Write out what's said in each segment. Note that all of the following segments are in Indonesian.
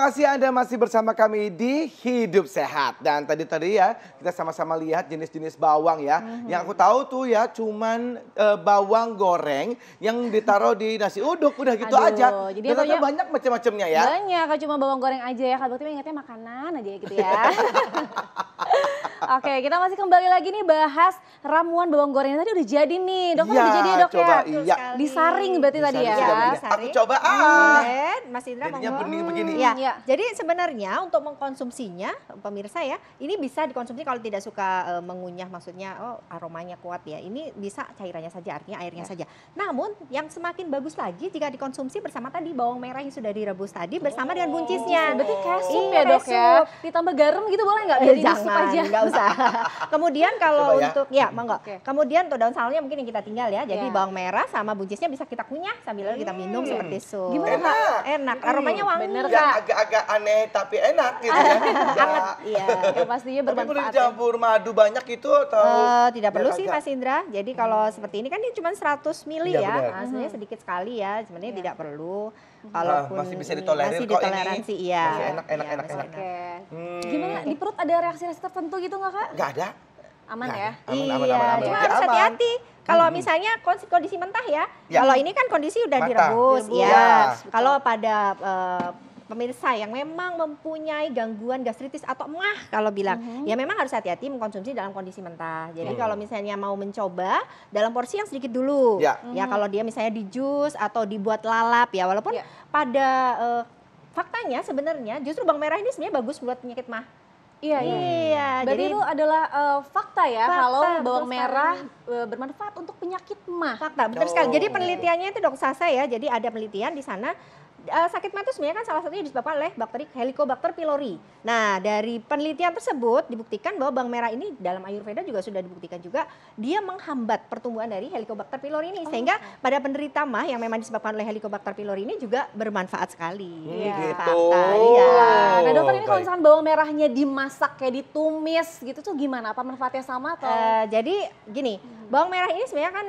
Terima kasih Anda masih bersama kami di Hidup Sehat. Dan tadi ya kita sama-sama lihat jenis-jenis bawang ya. Yang aku tahu tuh ya cuman bawang goreng yang ditaruh di nasi uduk. Udah gitu aja. Jadi ternyata banyak macam-macamnya ya. Banyak, cuma bawang goreng aja ya. Kalau berarti ingatnya makanan aja gitu ya. Oke, kita masih kembali lagi nih bahas ramuan bawang goreng. Tadi udah jadi nih, dok. Udah jadi ya dok coba, ya? Iya. Disaring berarti tadi ya? Aku coba Mas Indra jadinya monggo. begini. Ya, jadi sebenarnya untuk mengkonsumsinya, pemirsa ya, ini bisa dikonsumsi kalau tidak suka mengunyah, maksudnya aromanya kuat ya. Ini bisa cairannya saja, artinya airnya saja. Namun yang semakin bagus lagi jika dikonsumsi bersama tadi bawang merah yang sudah direbus tadi bersama dengan buncisnya. Berarti kayak sup ya dok ya? Ditambah garam gitu boleh nggak? Jadi sup aja. Nggak usah. Kemudian kalau untuk, monggo. Oke. Kemudian untuk daun salamnya mungkin yang kita tinggal ya. Jadi bawang merah sama buncisnya bisa kita kunyah sambil kita minum seperti sup. Gimana Kak? Enak, aromanya wangi. Bener Yang Kak. agak-agak aneh tapi enak gitu ya. Hangat, iya. Ya pastinya Tapi perlu bermanfaat. dicampur madu banyak itu atau? Tidak perlu biar sih agak- Mas Indra. Jadi kalau seperti ini kan ini cuma 100 mili Iya, ya. benar. Sebenarnya sedikit sekali ya. Sebenarnya tidak perlu. Kalaupun masih bisa ditolerir masih kok ini. ditoleransi, iya. Masih enak. Masih Oke. Gimana di perut ada reaksi-reaksi tertentu gitu nggak Kak? Nggak ada. Aman Nggak ya? ada. Aman. Cuma Dia harus aman. hati-hati. Kalau misalnya kondisi mentah ya. Ya. Kalau ini kan kondisi udah Matang. direbus Direbus. ya. Yes, betul. Kalau pada pemirsa yang memang mempunyai gangguan gastritis atau emah kalau bilang, ya memang harus hati-hati mengkonsumsi dalam kondisi mentah. Jadi kalau misalnya mau mencoba dalam porsi yang sedikit dulu. Ya. Ya kalau dia misalnya di jus atau dibuat lalap ya, walaupun pada faktanya sebenarnya justru bawang merah ini sebenarnya bagus buat penyakit mah. Iya. Berarti jadi itu adalah fakta ya Fakta, kalau betul bawang sekali. merah bermanfaat untuk penyakit mah. fakta, betul sekali. Jadi penelitiannya itu Dok Sasa ya, jadi ada penelitian di sana. Sakit mah itu sebenarnya kan salah satunya disebabkan oleh bakteri Helicobacter pylori. Nah, dari penelitian tersebut dibuktikan bahwa bawang merah ini dalam Ayurveda juga sudah dibuktikan juga dia menghambat pertumbuhan dari Helicobacter pylori ini, sehingga pada penderita mah yang memang disebabkan oleh Helicobacter pylori ini juga bermanfaat sekali. Gitu. Fakta, iya. Nah dokter ini kalau Baik. misalkan bawang merahnya dimasak kayak ditumis gitu tuh gimana? Apa manfaatnya sama atau? Jadi gini, bawang merah ini sebenarnya kan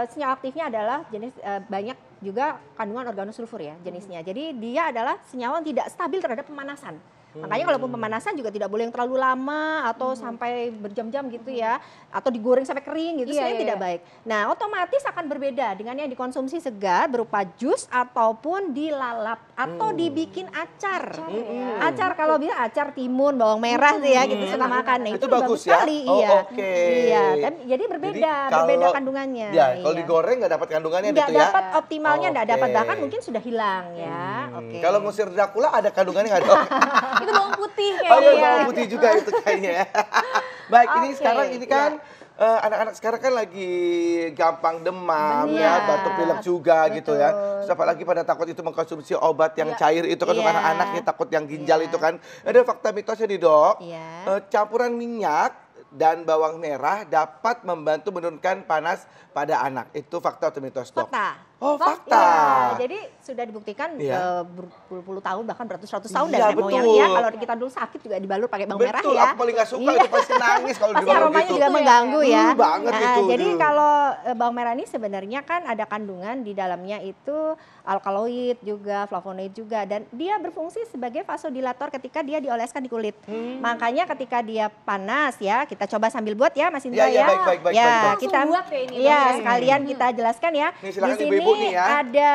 senyawa aktifnya adalah jenis banyak juga kandungan organosulfur ya jenisnya. Jadi dia adalah senyawa yang tidak stabil terhadap pemanasan. Makanya kalaupun pemanasan juga tidak boleh yang terlalu lama atau sampai berjam-jam gitu ya, atau digoreng sampai kering gitu, sebenarnya tidak baik. Nah, otomatis akan berbeda dengan yang dikonsumsi segar berupa jus ataupun dilalap atau dibikin acar. Acar kalau bisa acar timun, bawang merah tuh ya gitu suka makan. Nah, Itu itu bagus ya? sekali, Oh, iya. oke. Iya, jadi berbeda, berbeda kandungannya. Ya, kalau iya. digoreng nggak dapat kandungannya Nggak gitu ya? dapat optimalnya, nggak dapat, Oke. bahkan mungkin sudah hilang ya. Oke. Kalau ngusir Dracula ada kandungannya nggak dok? Itu bawang putih Oh iya, kayaknya. bawang putih juga itu kayaknya ya. Baik, ini Oke, sekarang ini kan anak-anak sekarang kan lagi gampang demam ya, Benar. batuk pilek juga gitu ya. Betul. Terus apalagi pada takut itu mengkonsumsi obat yang Iya. cair itu kan untuk Iya. anak-anak yang takut yang ginjal Iya. itu kan. Ada fakta mitosnya nih dok. Iya. Campuran minyak dan bawang merah dapat membantu menurunkan panas pada anak. Itu fakta atau mitos dok? Fakta. Oh fakta. Iya, jadi sudah dibuktikan Iya. berpuluh-puluh tahun bahkan beratus-ratus tahun Iya, dari nenek moyang betul. ya. Kalau kita dulu sakit juga dibalur pakai bawang merah Betul, ya. aku paling gak suka Iya. itu pasti nangis kalau Pasti dibawa aromanya gitu. juga mengganggu ya. Banget itu. Jadi Duh. kalau bawang merah ini sebenarnya kan ada kandungan di dalamnya itu alkaloid juga, flavonoid juga, dan dia berfungsi sebagai vasodilator ketika dia dioleskan di kulit. Makanya ketika dia panas ya, kita coba sambil buat ya Mas Indra Iya, ya. baik. Ya, Langsung kita buat ya ini, Iya, Dok, ya. sekalian kita jelaskan ya. Nih, silakan Di ibu-ibu sini nih ya. ada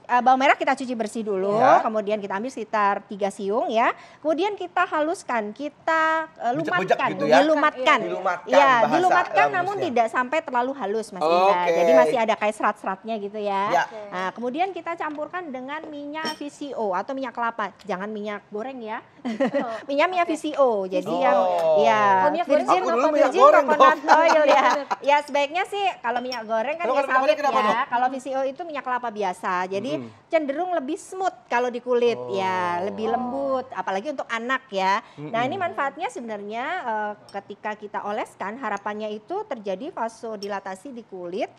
bawang merah kita cuci bersih dulu, Ya. kemudian kita ambil sekitar 3 siung ya. Kemudian kita haluskan, kita Bejek-bejek lumatkan, gitu ya? dilumatkan. Dilumatkan Iya, bahasa dilumatkan namun halus ya. tidak sampai terlalu halus Mas Indra. Oke. Jadi masih ada kayak serat-seratnya gitu ya. Ya. Nah, kemudian kita campurkan dengan minyak VCO atau minyak kelapa. Jangan minyak goreng ya. minyak VCO. Jadi yang ya Kalau minyak goreng virgin Aku dulu atau minyak virgin goreng, coconut Dok. oil ya. Ya sebaiknya sih kalau minyak goreng kan Kalau ya minyak goreng sawit kenapa, Dok? ya. Kalau VCO itu minyak kelapa biasa. Jadi cenderung lebih smooth kalau di kulit ya, lebih lembut apalagi untuk anak ya. Nah, ini manfaatnya sebenarnya ketika kita oleskan harapannya itu terjadi vasodilatasi di kulit.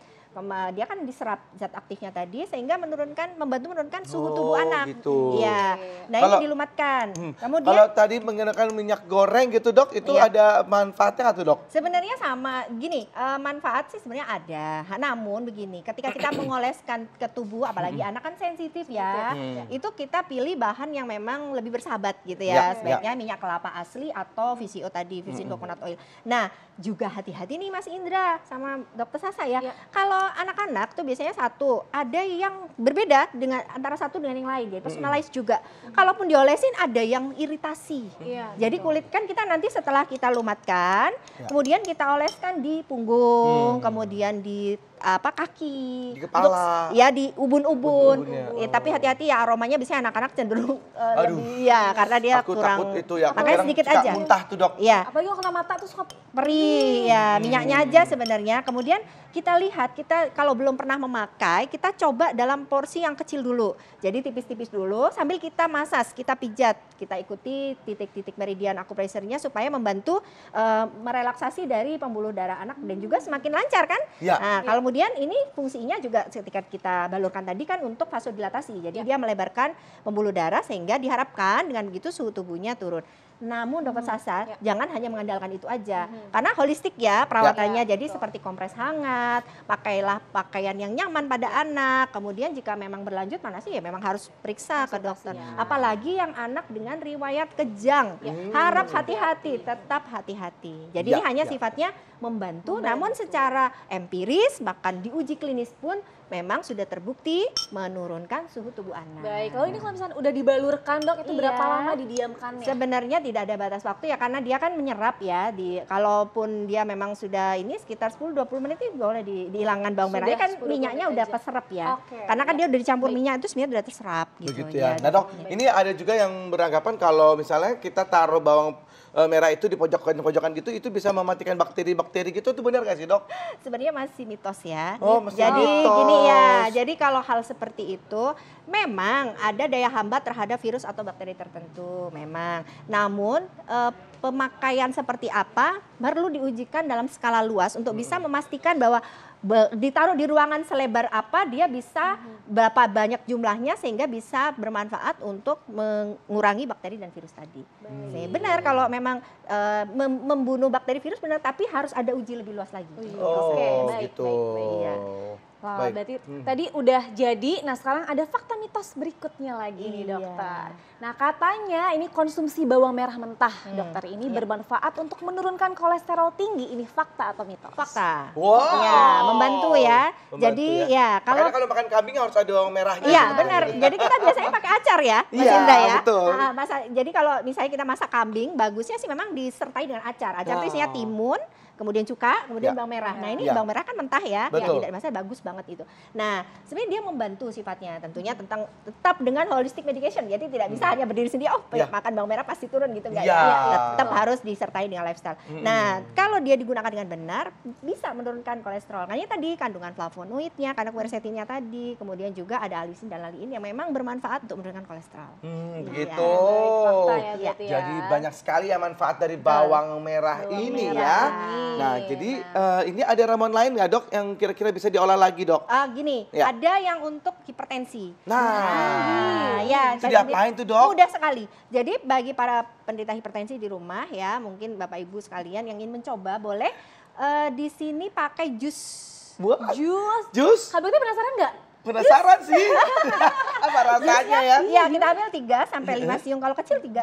dia kan diserap zat aktifnya tadi sehingga membantu menurunkan suhu tubuh Oh, anak. gitu. Iya. Nah, Kalau- ini dilumatkan. Kemudian Kalau tadi menggunakan minyak goreng gitu dok, itu Iya. ada manfaatnya nggak tuh dok? sebenarnya sama gini, manfaat sih sebenarnya ada. Namun begini, ketika kita mengoleskan ke tubuh, apalagi anak kan sensitif ya, itu kita pilih bahan yang memang lebih bersahabat gitu Ya, ya. Sebaiknya minyak kelapa asli atau VCO tadi, virgin coconut oil. Nah, juga hati-hati nih Mas Indra sama Dokter Sasa ya. Ya. Kalau anak-anak tuh biasanya satu, ada yang berbeda dengan antara satu dengan yang lain, jadi personalized juga. Kalaupun diolesin ada yang iritasi. Iya, Jadi kulit kan kita nanti setelah kita lumatkan, kemudian kita oleskan di punggung, kemudian di kaki, Di kepala. ya di ubun-ubun. Ubun-ubunnya. Tapi hati-hati ya, aromanya biasanya anak-anak cenderung Aduh. lebih ya karena dia Aku kurang. takut itu ya. Makanya Kadang sedikit suka aja. muntah tuh dok. Iya. Apalagi kalau kena mata tuh suka Perih ya, minyaknya aja sebenarnya. Kemudian kita lihat, kita kalau belum pernah memakai, kita coba dalam porsi yang kecil dulu. Jadi tipis-tipis dulu sambil kita masas, kita pijat, kita ikuti titik-titik meridian akupressurnya supaya membantu merelaksasi dari pembuluh darah anak dan juga semakin lancar kan. Ya. Nah, kalau kemudian ini fungsinya juga ketika kita balurkan tadi kan untuk vasodilatasi. Jadi dia melebarkan pembuluh darah sehingga diharapkan dengan begitu suhu tubuhnya turun. Namun Dokter Sasa jangan hanya mengandalkan itu aja, karena holistik ya perawatannya. Jadi seperti kompres hangat, pakailah pakaian yang nyaman pada anak. Kemudian jika memang berlanjut mana sih ya memang harus periksa ke dokter. Apalagi yang anak dengan riwayat kejang, harap hati-hati, tetap hati-hati. Jadi ini hanya sifatnya membantu, namun secara empiris bahkan diuji klinis pun memang sudah terbukti menurunkan suhu tubuh anak. baik. Lalu ini kalau misalnya udah dibalurkan dok, itu berapa Iya. lama didiamkannya? Sebenarnya tidak ada batas waktu ya karena dia kan menyerap ya kalaupun dia memang sudah ini sekitar 10-20 menit itu boleh dihilangkan bawang merah. Ini Sudah kan 10 minyaknya menit udah aja. keserap ya. Oke, Karena kan ya. dia udah dicampur Baik. minyak itu sebenarnya udah terserap gitu. Begitu ya. Nah dok, ini ada juga yang beranggapan kalau misalnya kita taruh bawang merah itu di pojokan-pojokan gitu, itu bisa mematikan bakteri-bakteri gitu, itu benar nggak sih dok? Sebenarnya masih mitos ya. Oh, masih jadi mitos. gini ya, jadi kalau hal seperti itu memang ada daya hambat terhadap virus atau bakteri tertentu memang. Namun pemakaian seperti apa perlu diujikan dalam skala luas untuk bisa memastikan bahwa ditaruh di ruangan selebar apa dia bisa berapa banyak jumlahnya sehingga bisa bermanfaat untuk mengurangi bakteri dan virus tadi. Benar kalau memang membunuh bakteri virus benar, tapi harus ada uji lebih luas lagi. Oh, Oke, baik, gitu. Iya. Wah, Baik. berarti tadi udah jadi. Nah, sekarang ada fakta mitos berikutnya lagi nih, Iya. dokter. Nah, katanya ini konsumsi bawang merah mentah, dokter, ini bermanfaat untuk menurunkan kolesterol tinggi. Ini fakta atau mitos? Fakta. Wow. Ya, membantu ya. Membantu Jadi ya kalau Makanya kalau makan kambing harus ada bawang merahnya. iya sebenarnya. benar. Jadi kita biasanya pakai acar ya, Mas Iya, Indra ya. betul. Jadi kalau misalnya kita masak kambing, bagusnya sih memang disertai dengan acar. Acar itu isinya timun, kemudian cuka, kemudian Ya. bawang merah. Nah ini Ya. bawang merah kan mentah ya, Betul. tidak masalah, bagus banget itu. Nah sebenarnya dia membantu sifatnya, tentunya tetap dengan holistic medication. Jadi tidak bisa hanya berdiri sendiri, Ya. makan bawang merah pasti turun gitu enggak Ya. ya. Tetap harus disertai dengan lifestyle. Nah kalau dia digunakan dengan benar, bisa menurunkan kolesterol. Makanya tadi kandungan flavonoidnya, kandungan quercetinnya tadi, kemudian juga ada alisin dan laliin yang memang bermanfaat untuk menurunkan kolesterol. Gitu. Baik, fakta ya Iya. berarti ya. Jadi banyak sekali ya manfaat dari bawang merah Bawang ini merah ya. ini. Nah, jadi ini ada ramuan lain nggak dok yang kira-kira bisa diolah lagi dok? Gini, Ya. ada yang untuk hipertensi. Nah, Ya, itu jadi diapain tuh dok? mudah sekali. Jadi bagi para penderita hipertensi di rumah ya, mungkin Bapak Ibu sekalian yang ingin mencoba boleh di sini pakai jus. Buat Jus. jus? Kak Bekti penasaran nggak? Penasaran sih. Apa rasanya ya? Iya, kita ambil 3 sampai 5 siung. Kalau kecil 5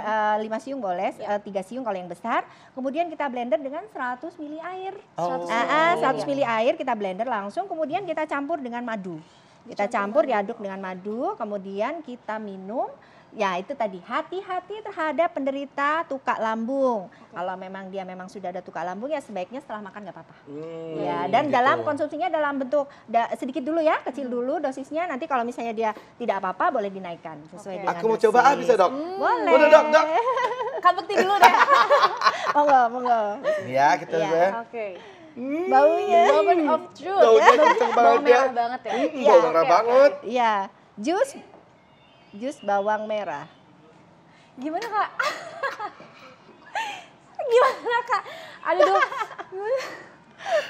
siung boleh, 3 siung kalau yang besar. Kemudian kita blender dengan 100 ml air. Oh. 100 ml air kita blender langsung, kemudian kita campur dengan madu. Kita campur, diaduk dengan madu, kemudian kita minum. Ya itu tadi, hati-hati terhadap penderita tukak lambung. Kalau memang dia memang sudah ada tukak lambung ya sebaiknya setelah makan nggak apa-apa. Ya, dan gitu. dalam konsumsinya dalam bentuk sedikit dulu ya, kecil dulu dosisnya. Nanti kalau misalnya dia tidak apa-apa boleh dinaikkan sesuai dengan Aku mau coba bisa dok? Boleh. Udah dok, dok. Kak Bekti dulu deh. Monggo, monggo. Ya kita Iya. ya. Oke. Baunya. Moment of truth. Baunya kenceng banget Bawang merah ya. banget ya. Iya, Bawang merah oke, banget. Iya, jus bawang merah. Gimana Kak? Gimana Kak? Aduh,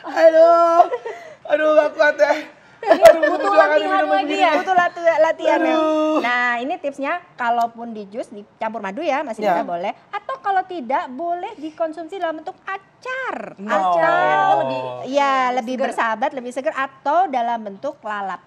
Aduh, aduh gak kuat ya. Ini butuh latihan lagi ya. Butuh latihan ya. Nah, ini tipsnya kalaupun di jus dicampur madu ya masih bisa boleh. Atau kalau tidak boleh dikonsumsi dalam bentuk acar. Acar lebih bersahabat, lebih segar atau dalam bentuk lalap.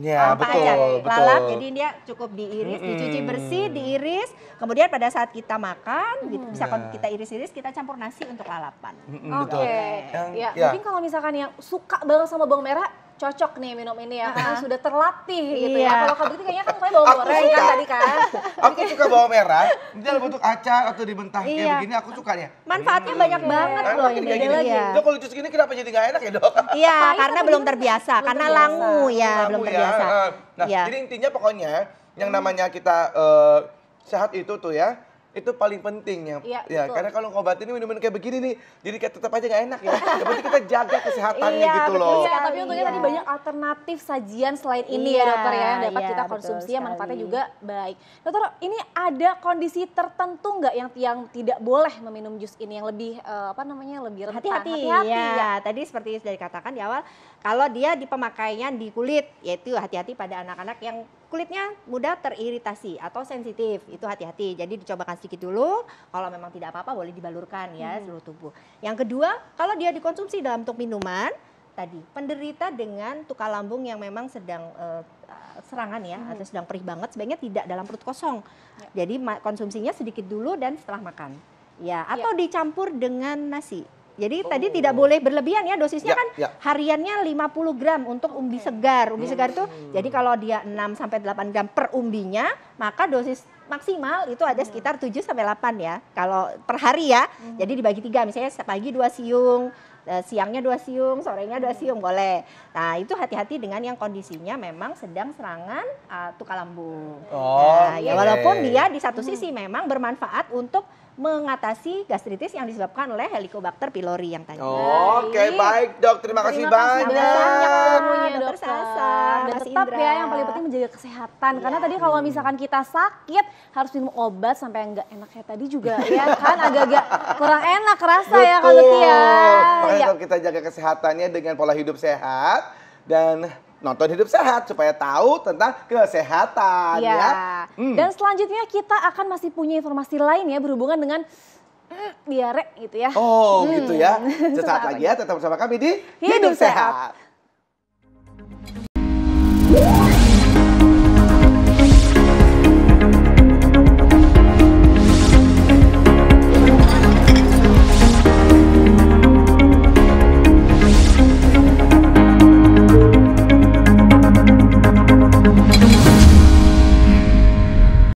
Ya, betul. Lalap, jadi dia cukup diiris, dicuci bersih, diiris. Kemudian pada saat kita makan, bisa kita iris-iris, kita campur nasi untuk lalapan. Oke. Ya, mungkin kalau misalkan yang suka banget sama bawang merah, cocok nih minum ini ya, karena sudah terlatih gitu ya. Kalau Kak Bekti kayaknya kan pokoknya bawang goreng kan tadi kan. Aku suka bawang merah, ini dalam bentuk acar atau dimentah kayak begini, aku sukanya. Manfaatnya banyak banget loh ini. Dok, kalau jus gini kenapa jadi nggak enak ya, Dok? Iya, karena belum terbiasa, karena langu ya, belum terbiasa. Nah, jadi intinya pokoknya yang namanya kita sehat itu tuh ya, itu paling penting ya. Karena kalau ngobatin ini minuman kayak begini nih, jadi kayak tetap aja nggak enak ya. Yang penting kita jaga kesehatannya gitu loh. Iya, tapi untungnya tadi banyak alternatif sajian selain ini ya dokter ya, yang dapat kita konsumsi yang manfaatnya juga baik. Dokter, ini ada kondisi tertentu nggak yang tidak boleh meminum jus ini yang lebih lebih rentan? Hati-hati ya. Tadi seperti sudah dikatakan di awal, kalau dia di pemakaian di kulit, yaitu hati-hati pada anak-anak yang kulitnya mudah teriritasi atau sensitif, itu hati-hati. Jadi dicobakan sedikit dulu, kalau memang tidak apa-apa boleh dibalurkan ya seluruh tubuh. Yang kedua, kalau dia dikonsumsi dalam bentuk minuman, tadi penderita dengan luka lambung yang memang sedang serangan ya, atau sedang perih banget, sebaiknya tidak dalam perut kosong. Jadi konsumsinya sedikit dulu dan setelah makan. Ya, atau dicampur dengan nasi. Jadi tadi tidak boleh berlebihan ya, dosisnya kan hariannya 50 gram untuk umbi segar. Umbi segar itu jadi kalau dia 6 sampai 8 gram per umbinya, maka dosis maksimal itu ada sekitar 7 sampai 8 ya. Kalau per hari ya. Jadi dibagi 3, misalnya pagi 2 siung, siangnya 2 siung, sorenya 2 siung boleh. Nah, itu hati-hati dengan yang kondisinya memang sedang serangan luka lambung. Walaupun dia di satu sisi memang bermanfaat untuk mengatasi gastritis yang disebabkan oleh Helicobacter pylori yang tadi. Oke, baik Dok, terima kasih banyak. Dokter Sasa. Dan tetap ya yang paling penting menjaga kesehatan. Karena tadi kalau misalkan kita sakit harus minum obat sampai nggak enak kayak tadi juga ya kan agak-agak kurang enak rasa ya Kak Bekti ya. Makanya kalau kita jaga kesehatannya dengan pola hidup sehat dan nonton Hidup Sehat supaya tahu tentang kesehatan ya. Dan selanjutnya kita akan masih punya informasi lain ya berhubungan dengan diare gitu ya. Gitu ya. Sesaat lagi ya, tetap bersama kami di Hidup Sehat.